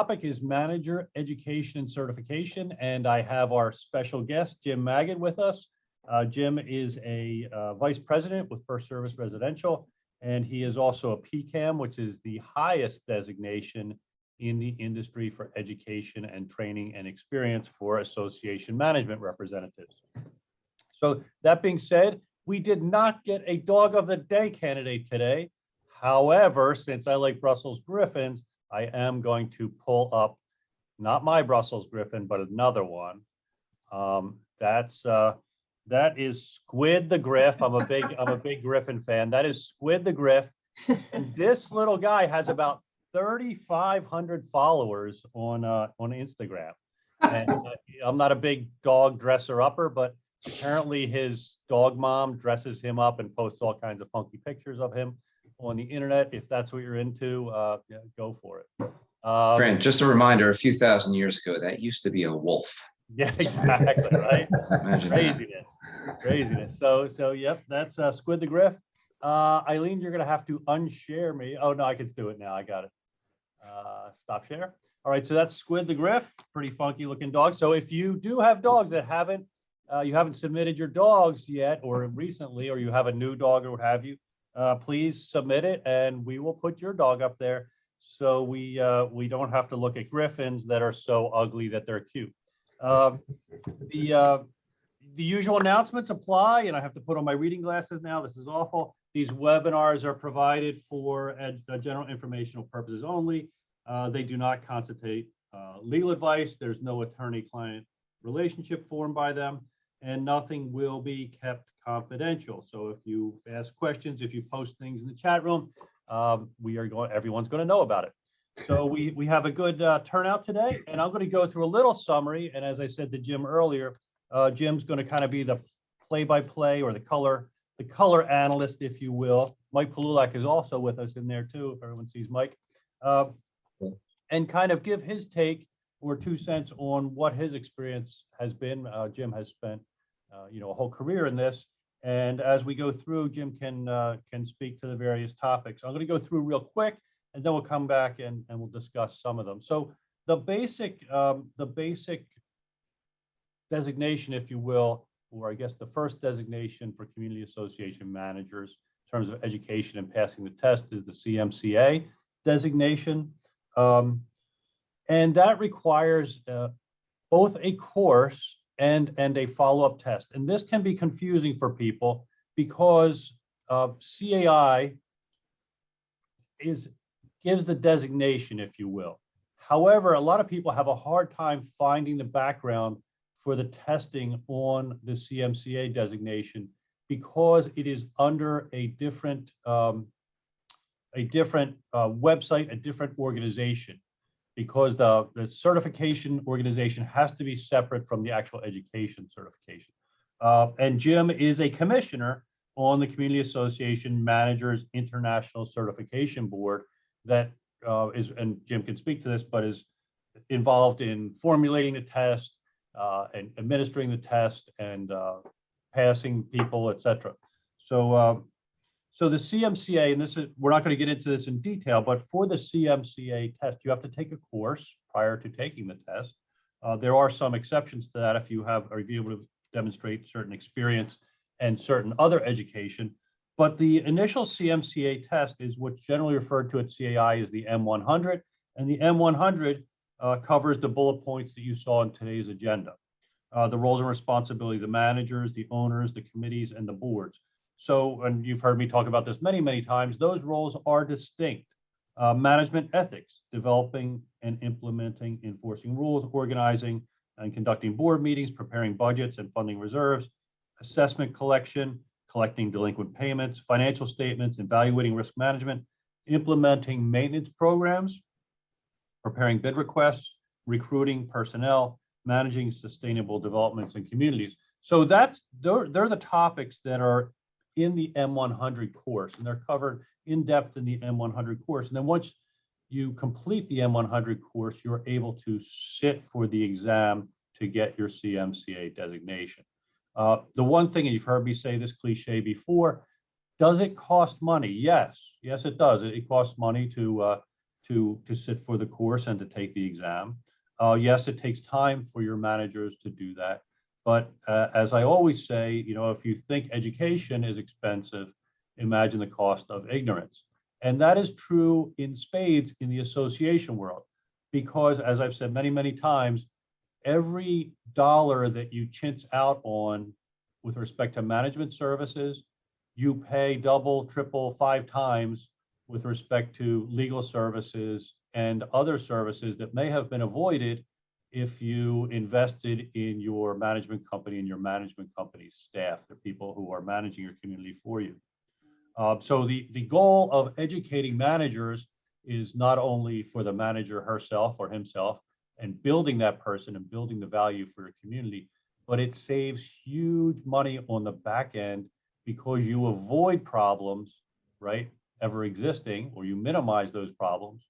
topic is manager education and certification, and I have our special guest, Jim Magid, with us. Jim is a vice president with First Service Residential, and he is also a PCAM, which is the highest designation in the industry for education and training and experience for association management representatives. So that being said, we did not get a dog of the day candidate today. However, since I like Brussels Griffins, I am going to pull up not my Brussels Griffin, but another one. That is Squid the Griff. I'm a big Griffin fan. That is Squid the Griff. And this little guy has about 3,500 followers on Instagram. And I'm not a big dog dresser upper, but apparently his dog mom dresses him up and posts all kinds of funky pictures of him on the internet. If that's what you're into, yeah, go for it. Fran, just a reminder, a few thousand years ago, that used to be a wolf. Yeah, exactly, right? Imagine Craziness. So yep, that's Squid the Griff. Eileen, you're gonna have to unshare me. Oh no, I can do it now. I got it. Stop share. All right, so that's Squid the Griff. Pretty funky looking dog. So if you do have dogs that you haven't submitted your dogs yet or recently, or you have a new dog or what have you, please submit it and we will put your dog up there so we don't have to look at Griffins that are so ugly that they're cute. The usual announcements apply, and I have to put on my reading glasses now. This is awful. These webinars are provided for general informational purposes only. They do not constitute legal advice. There's no attorney-client relationship formed by them, and nothing will be kept confidential. So if you ask questions, if you post things in the chat room, everyone's going to know about it. So we have a good turnout today, and I'm going to go through a little summary. And as I said to Jim earlier, Jim's going to kind of be the play-by-play or the color analyst, if you will. Mike Palulak is also with us in there too, if everyone sees Mike, and kind of give his take or 2 cents on what his experience has been. Jim has spent a whole career in this, and as we go through, Jim can speak to the various topics. I'm going to go through real quick, and then we'll come back and we'll discuss some of them. So the basic designation, if you will, or I guess the first designation for community association managers in terms of education and passing the test, is the CMCA designation. And that requires both a course and a follow-up test. And this can be confusing for people because CAI gives the designation, if you will. However, a lot of people have a hard time finding the background for the testing on the CMCA designation because it is under a different website, a different organization, because the certification organization has to be separate from the actual education certification. And Jim is a commissioner on the Community Association Managers International Certification Board that and Jim can speak to this, but is involved in formulating the test and administering the test and passing people, etc. So the CMCA, and we're not going to get into this in detail, but for the CMCA test, you have to take a course prior to taking the test. There are some exceptions to that if you are able to demonstrate certain experience and certain other education. But the initial CMCA test is what's generally referred to at CAI as the M100, and the M100 covers the bullet points that you saw in today's agenda. The roles and responsibility of the managers, the owners, the committees, and the boards. So, and you've heard me talk about this many, many times, those roles are distinct. Management ethics, developing and implementing, enforcing rules, organizing and conducting board meetings, preparing budgets and funding reserves, assessment collection, collecting delinquent payments, financial statements, evaluating risk management, implementing maintenance programs, preparing bid requests, recruiting personnel, managing sustainable developments in communities. So they're the topics that are in the M100 course, and they're covered in depth in the M100 course. And then once you complete the M100 course, you're able to sit for the exam to get your CMCA designation. The one thing, and you've heard me say this cliche before, does it cost money? Yes, it does. It costs money to to sit for the course and to take the exam. Yes, it takes time for your managers to do that. But as I always say, if you think education is expensive, imagine the cost of ignorance. And that is true in spades in the association world, because as I've said many, many times, every dollar that you chintz out on with respect to management services, you pay double, triple, 5 times with respect to legal services and other services that may have been avoided if you invested in your management company and your management company's staff, the people who are managing your community for you. So the goal of educating managers is not only for the manager herself or himself and building that person and building the value for your community, but it saves huge money on the back end because you avoid problems, right, ever existing, or you minimize those problems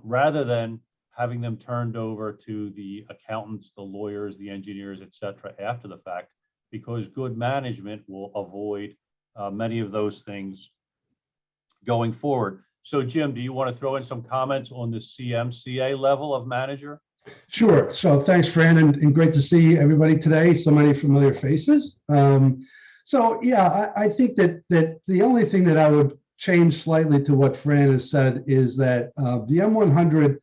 rather than having them turned over to the accountants, the lawyers, the engineers, et cetera, after the fact, because good management will avoid many of those things going forward. So Jim, do you want to throw in some comments on the CMCA level of manager? Sure. So thanks, Fran, and great to see everybody today. So many familiar faces. So yeah, I think that the only thing that I would change slightly to what Fran has said is that the M100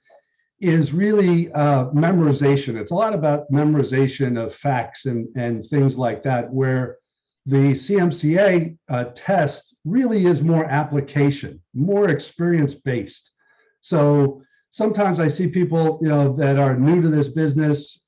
is really memorization. It's a lot about memorization of facts and things like that, where the CMCA test really is more application, more experience-based. So sometimes I see people, that are new to this business,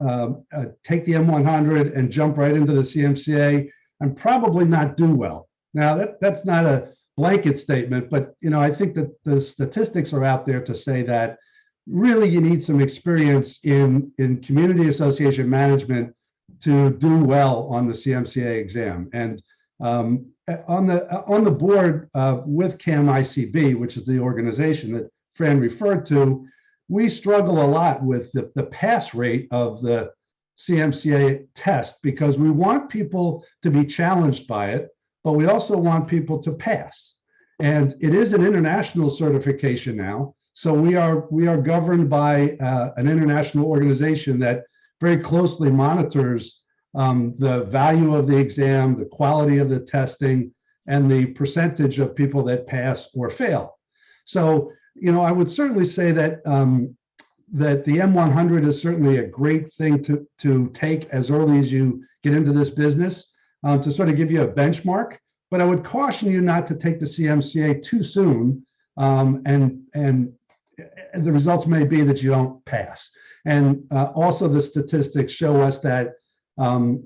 take the M100 and jump right into the CMCA and probably not do well. Now that's not a blanket statement, but I think that the statistics are out there to say that really you need some experience in community association management to do well on the CMCA exam. And on the board with CAM-ICB, which is the organization that Fran referred to, we struggle a lot with the pass rate of the CMCA test because we want people to be challenged by it, but we also want people to pass. And it is an international certification now. So we are governed by an international organization that very closely monitors the value of the exam, the quality of the testing, and the percentage of people that pass or fail. So, I would certainly say that that the M100 is certainly a great thing to take as early as you get into this business to sort of give you a benchmark. But I would caution you not to take the CMCA too soon, and the results may be that you don't pass. And also the statistics show us that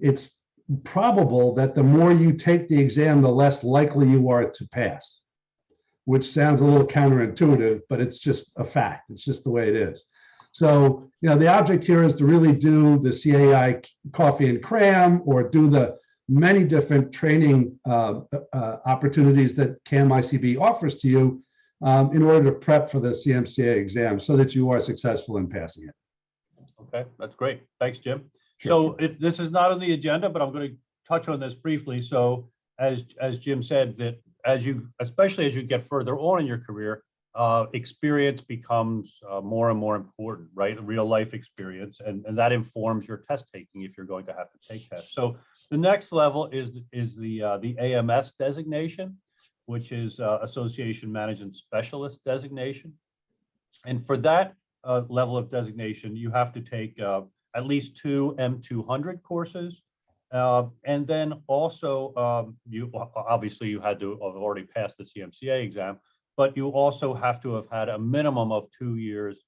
it's probable that the more you take the exam, the less likely you are to pass, which sounds a little counterintuitive, but it's just a fact. It's just the way it is. So, the object here is to really do the CAI coffee and cram, or do the many different training opportunities that CAM-ICB offers to you in order to prep for the CMCA exam so that you are successful in passing it. Okay, that's great. Thanks, Jim. Sure. So this is not on the agenda, but I'm going to touch on this briefly. So as Jim said, that especially as you get further on in your career, experience becomes more and more important, right? Real life experience, and that informs your test taking if you're going to have to take tests. So the next level is the AMS designation, which is Association Management Specialist designation. And for that level of designation, you have to take at least 2 M200 courses. And then also, you had to have already passed the CMCA exam, but you also have to have had a minimum of 2 years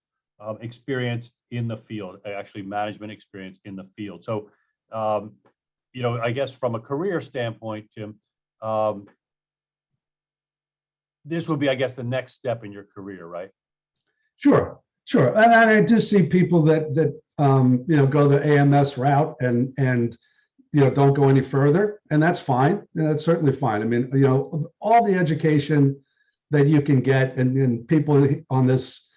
experience in the field, actually management experience in the field. So, I guess from a career standpoint, Jim, this would be, I guess, the next step in your career, right? Sure. And I do see people that go the AMS route and don't go any further, and that's fine. That's certainly fine. I mean, all the education that you can get, and people on this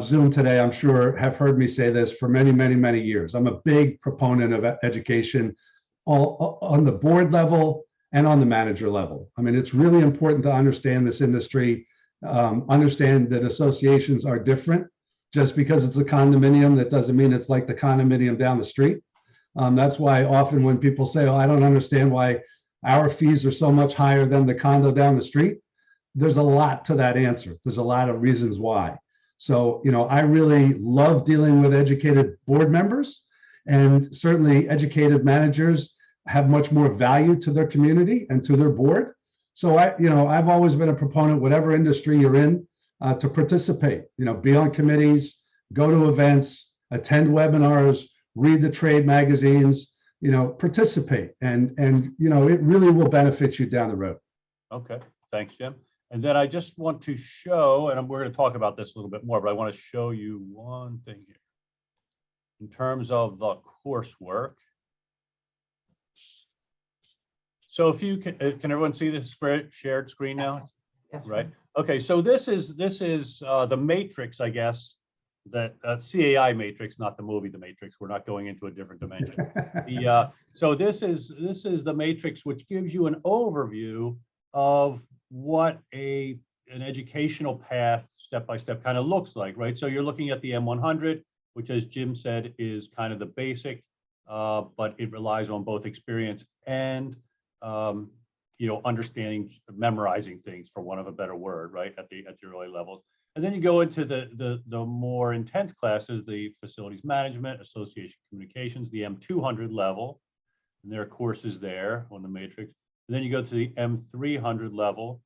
Zoom today, I'm sure, have heard me say this for many, many, many years. I'm a big proponent of education all on the board level and on the manager level. I mean, it's really important to understand this industry. Understand that associations are different. Just because it's a condominium, that doesn't mean it's like the condominium down the street. That's why often when people say, oh, I don't understand why our fees are so much higher than the condo down the street, there's a lot to that answer. There's a lot of reasons why. So, I really love dealing with educated board members, and certainly educated managers have much more value to their community and to their board. So I've always been a proponent, whatever industry you're in, to participate, be on committees, go to events, attend webinars, read the trade magazines, participate, and it really will benefit you down the road. Okay, thanks, Jim. And then I just want to show, and we're going to talk about this a little bit more, but I want to show you one thing here in terms of the coursework. So if you can everyone see this shared screen now? Yes. Right. Okay. So this is the matrix, I guess, that CAI matrix, not the movie The Matrix. We're not going into a different dimension. So this is the matrix, which gives you an overview of what an educational path step by step kind of looks like, right? So you're looking at the M100, which, as Jim said, is kind of the basic, but it relies on both experience and understanding, memorizing things, for want of a better word, right, at the early levels. And then you go into the more intense classes, the facilities management, association communications, the M200 level, and there are courses there on the matrix. And then you go to the M300 level,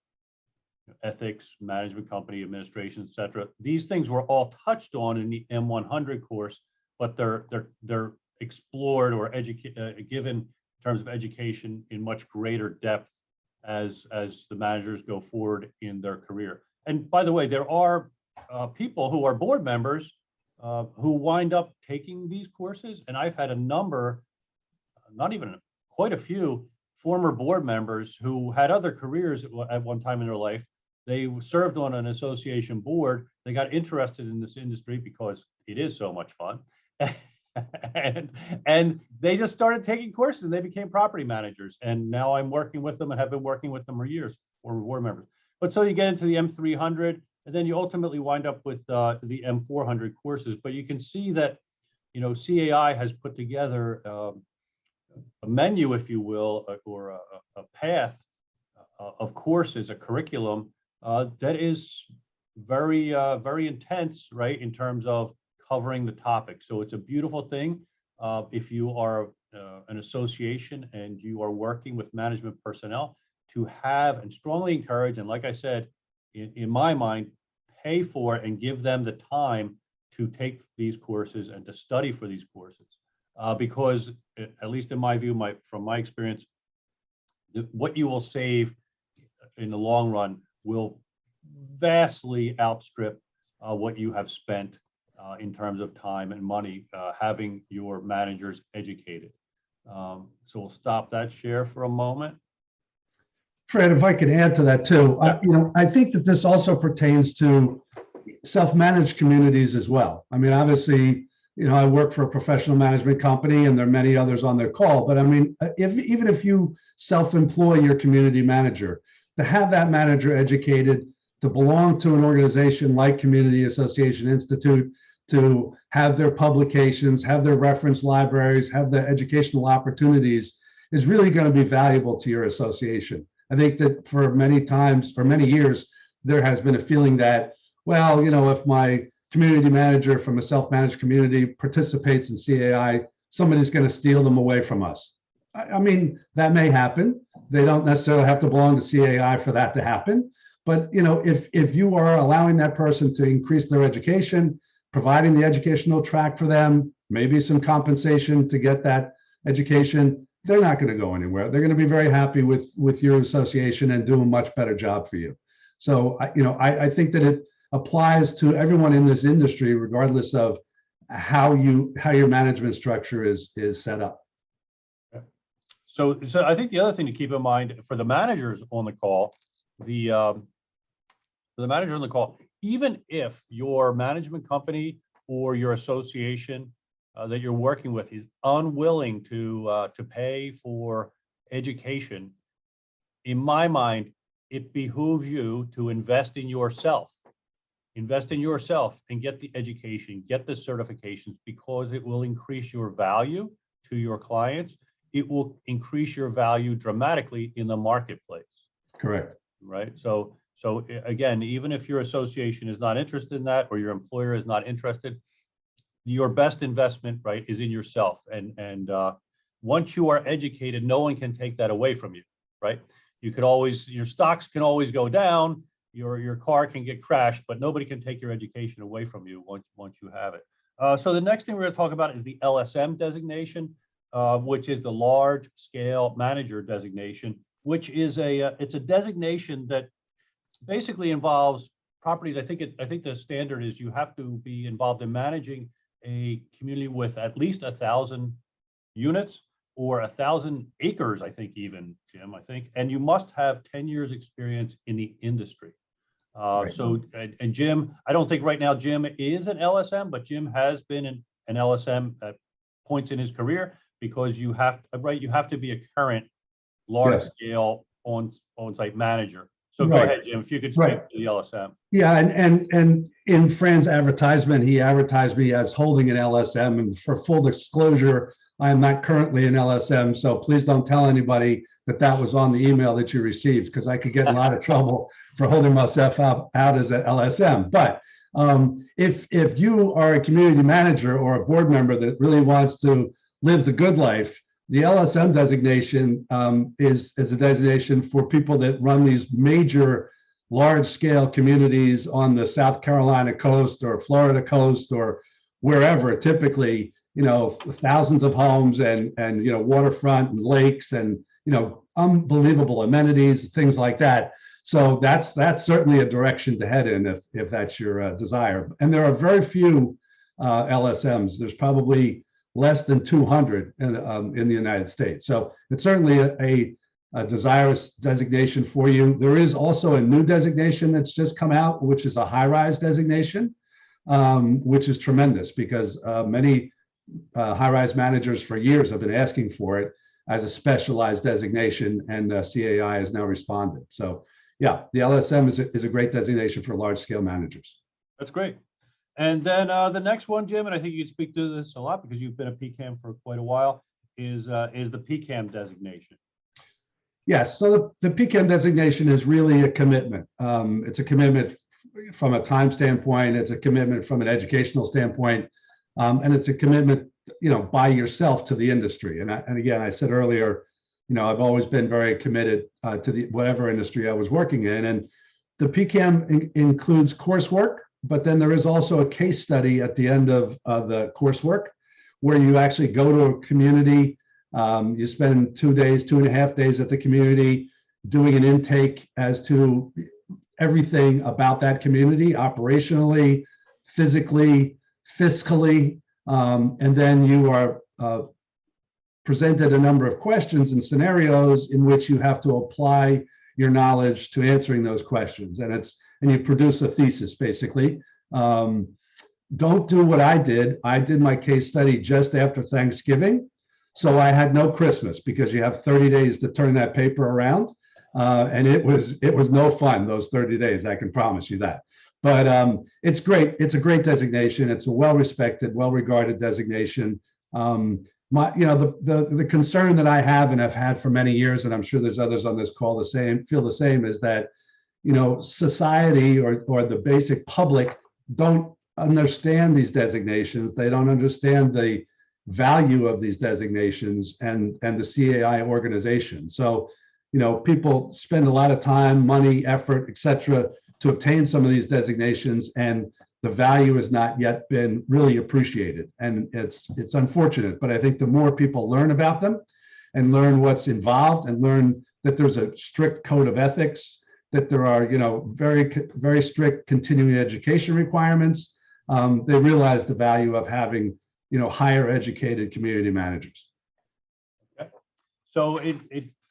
ethics, management, company administration, et cetera. These things were all touched on in the M100 course, but they're explored or given in terms of education in much greater depth as the managers go forward in their career. And by the way, there are people who are board members who wind up taking these courses, and I've had a number, not even quite a few, former board members who had other careers at one time in their life. They served on an association board. They got interested in this industry because it is so much fun. and they just started taking courses, and they became property managers. And now I'm working with them and have been working with them for years, former board members. But so you get into the M300, and then you ultimately wind up with the M400 courses. But you can see that, CAI has put together a menu, if you will, or a path of courses, a curriculum that is very, very intense, right, in terms of covering the topic. So it's a beautiful thing. If you are an association and you are working with management personnel, to have and strongly encourage, and like I said, in my mind, pay for and give them the time to take these courses and to study for these courses. Because at least in my view, from my experience, what you will save in the long run will vastly outstrip what you have spent in terms of time and money having your managers educated. So we'll stop that share for a moment. Fred, if I could add to that too, Yeah. I think that this also pertains to self-managed communities as well. I mean, obviously, I work for a professional management company, and there are many others on their call. But I mean, even if you self-employ your community manager, to have that manager educated, to belong to an organization like Community Association Institute, to have their publications, have their reference libraries, have the educational opportunities, is really going to be valuable to your association. I think that for many years, there has been a feeling that, well, if my community manager from a self-managed community participates in CAI, somebody's going to steal them away from us. I mean, that may happen. They don't necessarily have to belong to CAI for that to happen. But if you are allowing that person to increase their education, providing the educational track for them, maybe some compensation to get that education, they're not going to go anywhere. They're going to be very happy with your association and do a much better job for you. So I think that it applies to everyone in this industry, regardless of how your management structure is set up. So I think the other thing to keep in mind for the managers on the call, even if your management company or your association that you're working with is unwilling to pay for education, in my mind, it behooves you to invest in yourself. Invest in yourself and get the education, get the certifications, because it will increase your value to your clients. It will increase your value dramatically in the marketplace. Correct. Right. So again, even if your association is not interested in that, or your employer is not interested, your best investment, right, is in yourself. And once you are educated, no one can take that away from you, right? You could always, your stocks can always go down, your car can get crashed, but nobody can take your education away from you once you have it. So the next thing we're going to talk about is the LSM designation, which is the large scale manager designation, which is it's a designation that basically involves properties. I think the standard is you have to be involved in managing a community with at least 1,000 units or 1,000 acres, I think, even, Jim, and you must have 10 years experience in the industry. Right. So, and Jim, I don't think right now Jim is an LSM, but Jim has been an LSM at points in his career, because you have to be a current large scale on-site manager. So go ahead, Jim, if you could speak to the LSM. Yeah, and in Fran's advertisement, he advertised me as holding an LSM. And for full disclosure, I am not currently an LSM. So please don't tell anybody that was on the email that you received, because I could get in a lot of trouble for holding myself out as an LSM. But if you are a community manager or a board member that really wants to live the good life, the LSM designation is a designation for people that run these major large-scale communities on the South Carolina coast or Florida coast or wherever, typically, thousands of homes and waterfront and lakes and, unbelievable amenities, things like that. So that's certainly a direction to head in if that's your desire. And there are very few LSMs. There's probably less than 200 in the United States. So it's certainly a desirous designation for you. There is also a new designation that's just come out, which is a high-rise designation, which is tremendous, because many high-rise managers for years have been asking for it as a specialized designation, and CAI has now responded. So yeah, the LSM is a great designation for large-scale managers. That's great. And then the next one, Jim, and I think you could speak to this a lot because you've been a PCAM for quite a while, is the PCAM designation. Yes, so the PCAM designation is really a commitment. It's a commitment from a time standpoint. It's a commitment from an educational standpoint, and it's a commitment, by yourself to the industry. And again, I said earlier, I've always been very committed to whatever industry I was working in, and the PCAM includes coursework. But then there is also a case study at the end of the coursework, where you actually go to a community. You spend 2.5 days at the community doing an intake as to everything about that community, operationally, physically, fiscally. And then you are presented a number of questions and scenarios in which you have to apply your knowledge to answering those questions. And you produce a thesis, basically. Don't do what I did. I did my case study just after Thanksgiving. So I had no Christmas, because you have 30 days to turn that paper around. And it was no fun, those 30 days, I can promise you that. But it's great. It's a great designation. It's a well-respected, well-regarded designation. The concern that I have and have had for many years, and I'm sure there's others on this call feel the same, is that society or the basic public don't understand these designations. They don't understand the value of these designations and the CAI organization. So, people spend a lot of time, money, effort, etc., to obtain some of these designations, and the value has not yet been really appreciated. And it's unfortunate, but I think the more people learn about them and learn what's involved and learn that there's a strict code of ethics, that there are, very, very strict continuing education requirements, they realize the value of having, higher educated community managers. Okay. So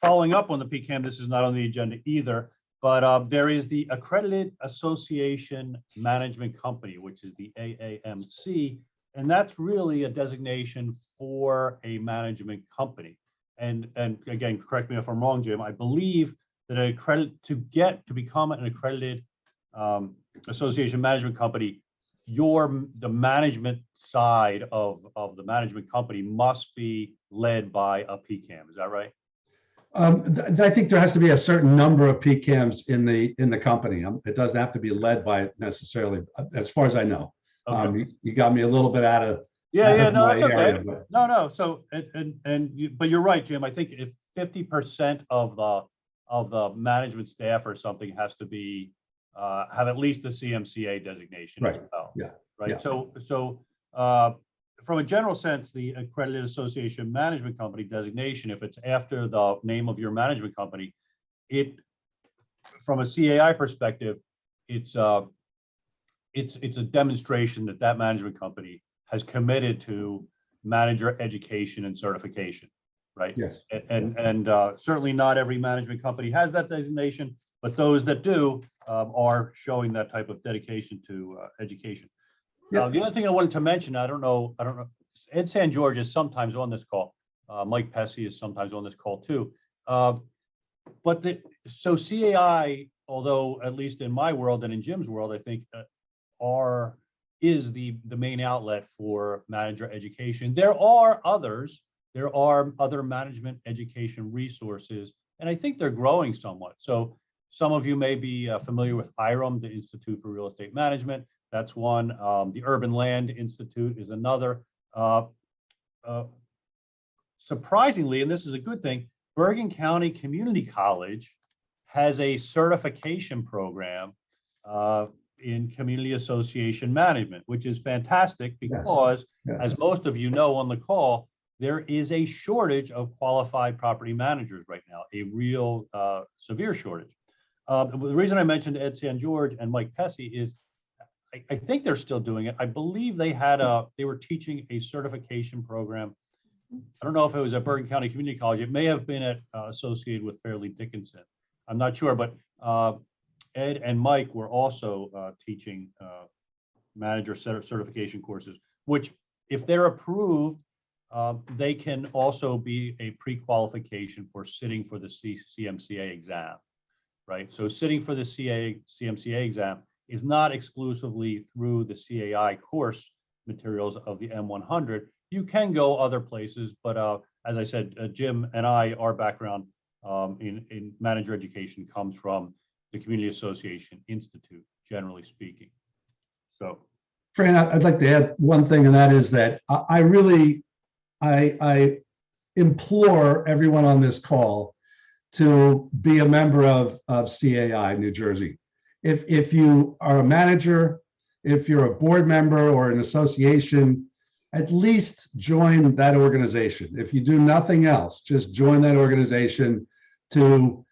following up on the PCAM, this is not on the agenda either, but there is the Accredited Association Management Company, which is the AAMC, and that's really a designation for a management company. And again, correct me if I'm wrong, Jim, I believe to become an accredited association management company, the management side of the management company must be led by a PCAM. Is that right? I think there has to be a certain number of PCAMs in the company. It doesn't have to be led by necessarily, as far as I know. Okay. You got me a little bit out of No, my that's okay. area, but No. So but you're right, Jim. I think if 50% of the management staff or something has to be have at least the CMCA designation as right. well. Yeah. Right. Yeah. So from a general sense, the accredited association management company designation, if it's after the name of your management company, from a CAI perspective, it's a demonstration that that management company has committed to manager education and certification, right? Yes. And certainly not every management company has that designation, but those that do are showing that type of dedication to education. Yeah. The other thing I wanted to mention, I don't know, Ed San George is sometimes on this call. Mike Pessy is sometimes on this call too. So CAI, although at least in my world and in Jim's world, I think is the main outlet for manager education. There are other management education resources, and I think they're growing somewhat. So some of you may be familiar with IREM, the Institute for Real Estate Management. That's one. The Urban Land Institute is another. Surprisingly, and this is a good thing, Bergen County Community College has a certification program in community association management, which is fantastic because, Yes. as most of you know on the call, there is a shortage of qualified property managers right now, a real severe shortage. The reason I mentioned Ed San George and Mike Pessy is I think they're still doing it. I believe they were teaching a certification program. I don't know if it was at Bergen County Community College. It may have been associated with Fairleigh Dickinson. I'm not sure, but Ed and Mike were also teaching manager certification courses, which if they're approved, they can also be a pre-qualification for sitting for the CMCA exam, right? So sitting for the CMCA exam is not exclusively through the CAI course materials of the M100. You can go other places, but as I said, Jim and our background in manager education comes from the Community Association Institute, generally speaking. So, Fran, I'd like to add one thing, and that is that I implore everyone on this call to be a member of CAI New Jersey. If you are a manager, if you're a board member or an association, at least join that organization. If you do nothing else, just join that organization to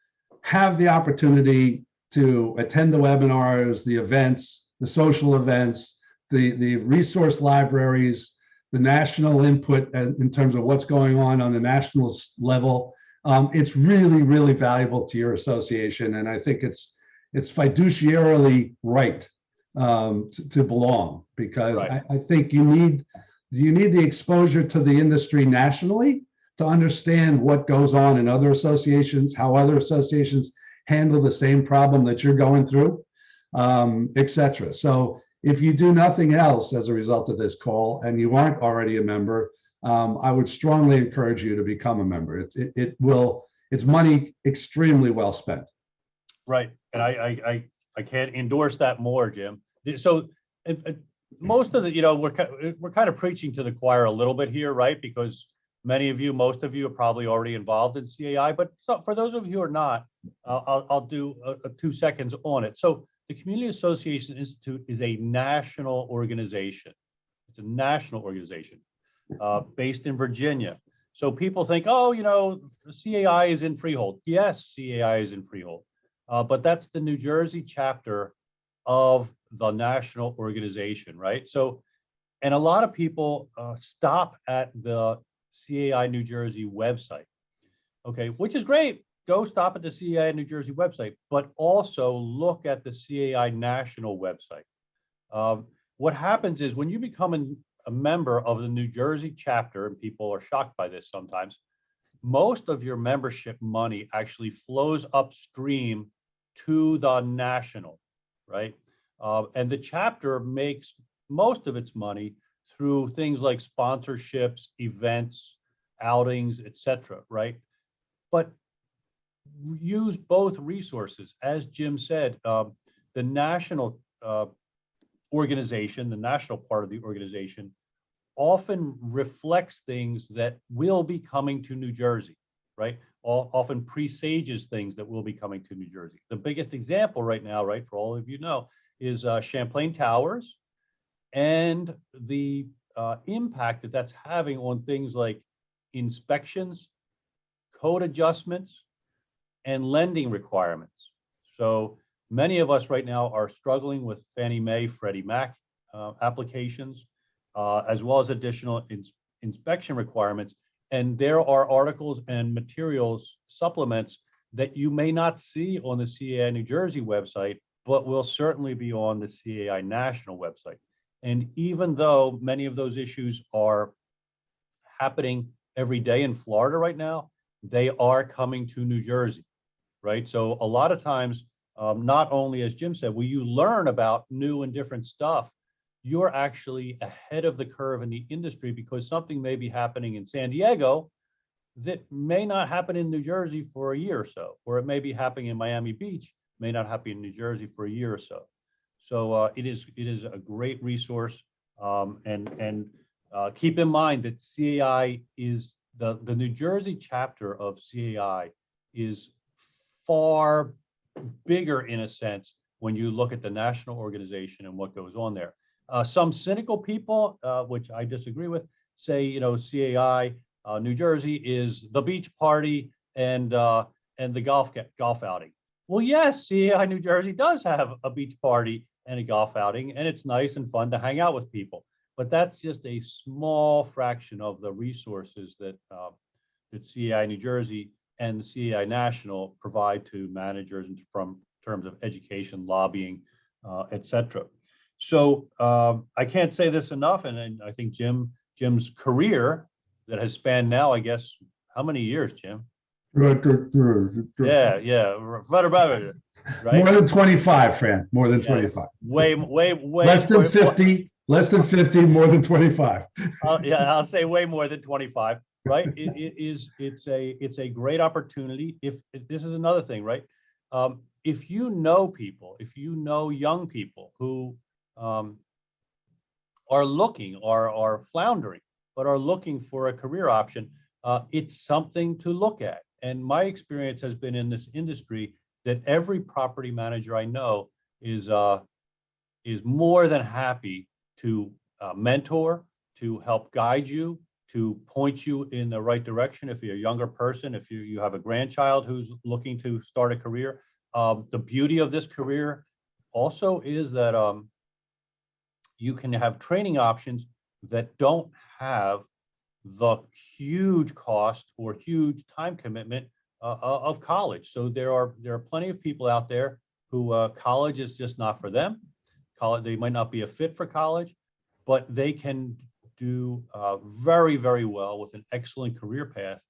have the opportunity to attend the webinars, the events, the social events, the resource libraries, the national input in terms of what's going on the national level. It's really, really valuable to your association. And I think it's fiduciarily right to belong, because right. I think you need the exposure to the industry nationally to understand what goes on in other associations, how other associations handle the same problem that you're going through, et cetera. So if you do nothing else as a result of this call and you aren't already a member, I would strongly encourage you to become a member. It's money extremely well spent. Right, and I can't endorse that more, Jim. So most of the, we're kind of preaching to the choir a little bit here, right? Because most of you are probably already involved in CAI, but for those of you who are not, I'll do 2 seconds on it. So the Community Association Institute is a national organization. It's a national organization based in Virginia. So people think, oh, CAI is in Freehold. Yes, CAI is in Freehold. But that's the New Jersey chapter of the national organization, right? So, and a lot of people stop at the CAI New Jersey website, okay, which is great. Go stop at the CAI New Jersey website, but also look at the CAI national website. What happens is when you become a member of the New Jersey chapter, and people are shocked by this sometimes, most of your membership money actually flows upstream to the national, right? And the chapter makes most of its money through things like sponsorships, events, outings, etc., right? But use both resources. As Jim said, the national organization, the national part of the organization, often reflects things that will be coming to New Jersey, right? Often presages things that will be coming to New Jersey. The biggest example right now, right, for all of you know, is Champlain Towers and the impact that that's having on things like inspections, code adjustments, and lending requirements. So many of us right now are struggling with Fannie Mae, Freddie Mac applications, as well as additional inspection requirements. And there are articles and materials, supplements that you may not see on the CAI New Jersey website, but will certainly be on the CAI national website. And even though many of those issues are happening every day in Florida right now, they are coming to New Jersey, right? So a lot of times, not only, as Jim said, will you learn about new and different stuff, you're actually ahead of the curve in the industry because something may be happening in San Diego that may not happen in New Jersey for a year or so, or it may be happening in Miami Beach, may not happen in New Jersey for a year or so. So it is a great resource, and keep in mind that CAI is the New Jersey chapter of CAI is far bigger in a sense when you look at the national organization and what goes on there. Some cynical people, which I disagree with, say, you know, CAI New Jersey is the beach party and the golf outing. Well, yes, CAI New Jersey does have a beach party and a golf outing, and it's nice and fun to hang out with people. But that's just a small fraction of the resources that that CAI New Jersey and the CAI National provide to managers in terms of education, lobbying, etc. So I can't say this enough, and I think Jim's career that has spanned now, I guess, how many years, Jim? Yeah, right? More than 25, Fran. More than Yes. 25. Way Less than 50. Less than 50. More than 25. Yeah, I'll say way more than 25. Right? It's a great opportunity. If this is another thing, right? If you know people, if you know young people who are looking, are floundering, but are looking for a career option, it's something to look at. And my experience has been in this industry that every property manager I know is more than happy to mentor, to help guide you, to point you in the right direction. If you're a younger person, if you have a grandchild who's looking to start a career, the beauty of this career also is that you can have training options that don't have the huge cost or huge time commitment of college. So there are plenty of people out there who college is just not for them. College, they might not be a fit for college, but they can do very, very well with an excellent career path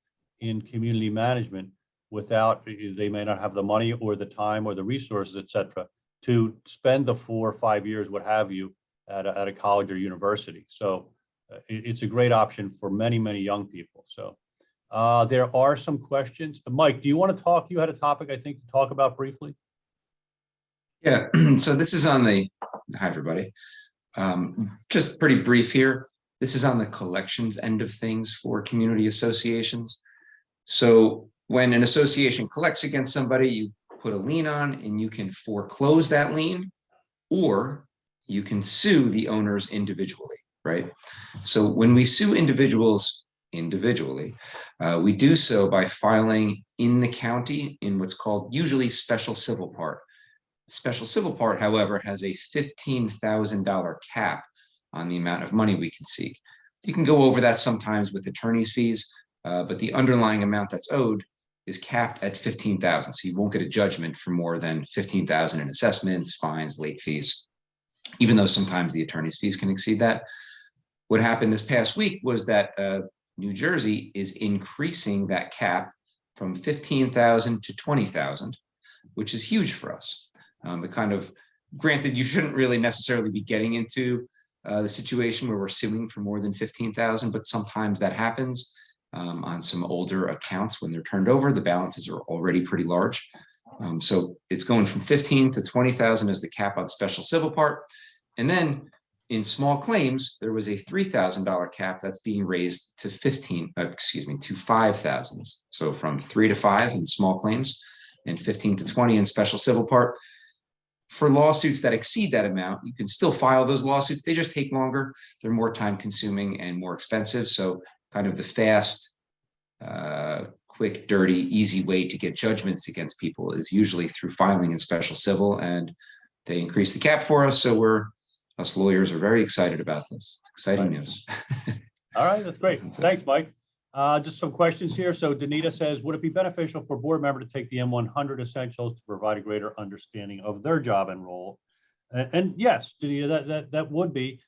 in community management without, they may not have the money or the time or the resources, et cetera, to spend the 4 or 5 years, what have you, at a college or university. So it's a great option for many, many young people. So there are some questions. Mike, do you want to talk? You had a topic, I think, to talk about briefly. Yeah, so this is on the, hi everybody, just pretty brief here. This is on the collections end of things for community associations. So when an association collects against somebody, you put a lien on and you can foreclose that lien, or you can sue the owners individually, right? So when we sue individuals individually, we do so by filing in the county in what's called usually special civil part. Special civil part, however, has a $15,000 cap on the amount of money we can seek. You can go over that sometimes with attorney's fees, but the underlying amount that's owed is capped at $15,000. So you won't get a judgment for more than $15,000 in assessments, fines, late fees, even though sometimes the attorney's fees can exceed that. What happened this past week was that New Jersey is increasing that cap from 15,000 to 20,000, which is huge for us. It kind of, granted, you shouldn't really necessarily be getting into the situation where we're suing for more than 15,000, but sometimes that happens on some older accounts. When they're turned over, the balances are already pretty large. So it's going from 15 to 20,000 as the cap on special civil part. And then in small claims, there was a $3,000 cap that's being raised to to 5,000. So from 3 to 5 in small claims and 15 to 20 in special civil part. For lawsuits that exceed that amount, you can still file those lawsuits. They just take longer. They're more time consuming and more expensive. So kind of the fast, quick, dirty, easy way to get judgments against people is usually through filing in special civil, and they increase the cap for us. So us lawyers are very excited about this. It's exciting news. All right, that's great. That's it. Thanks, Mike. Just some questions here. So Danita says, would it be beneficial for a board member to take the M100 Essentials to provide a greater understanding of their job and role? And yes, Danita, that would be.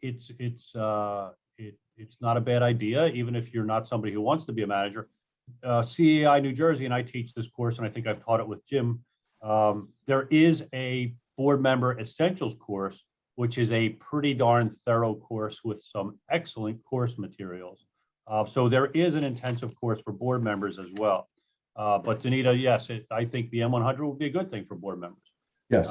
It's not a bad idea, even if you're not somebody who wants to be a manager. CAI New Jersey, and I teach this course, and I think I've taught it with Jim. There is a board member essentials course, which is a pretty darn thorough course with some excellent course materials. So there is an intensive course for board members as well. But Danita, yes, I think the M100 will be a good thing for board members. Yes.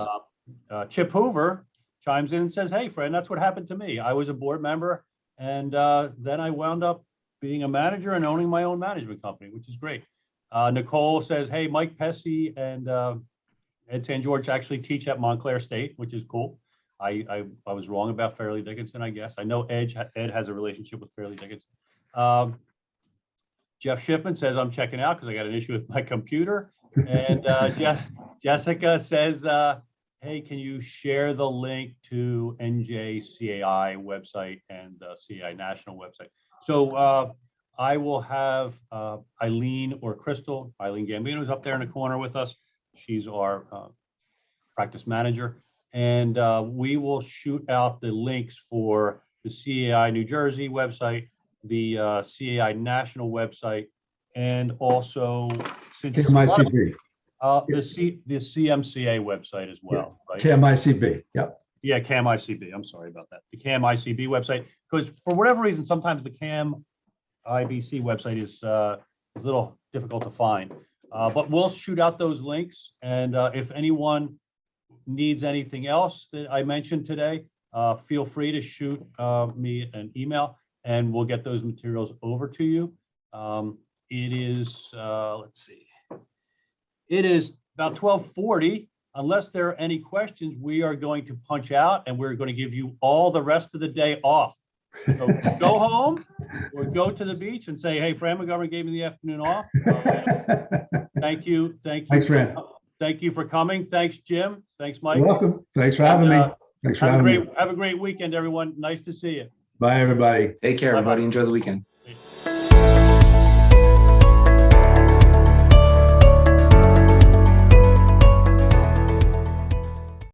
Chip Hoover chimes in and says, hey, friend, that's what happened to me. I was a board member, and then I wound up being a manager and owning my own management company, which is great. Nicole says, hey, Mike Pesci and Ed St. George actually teach at Montclair State, which is cool. I was wrong about Fairleigh Dickinson, I guess. I know Ed has a relationship with Fairleigh Dickinson. Jeff Shipman says, I'm checking out because I got an issue with my computer. And Jessica says, hey, can you share the link to NJCAI website and CAI National website? So I will have Eileen or Crystal, Eileen Gambino is up there in the corner with us. She's our practice manager. And we will shoot out the links for the CAI New Jersey website, the CAI National website, and also since KMICB. the CMCA website as well, right? KMICB. Yep. Yeah, CAM-ICB. I'm sorry about that. The CAM-ICB website, because for whatever reason, sometimes the CAM-IBC website is a little difficult to find. But we'll shoot out those links, and if anyone needs anything else that I mentioned today, feel free to shoot me an email, and we'll get those materials over to you. It is, let's see, it is about 12:40. Unless there are any questions, we are going to punch out, and we're going to give you all the rest of the day off. So go home or go to the beach and say, hey, Fran McGovern gave me the afternoon off. Thank you. Thank you. Thanks, Fran. Thank you for coming. Thanks, Jim. Thanks, Mike. You're welcome. Thanks for having me. Thanks for having me. Have a great weekend, everyone. Nice to see you. Bye, everybody. Take care, everybody. Enjoy the weekend.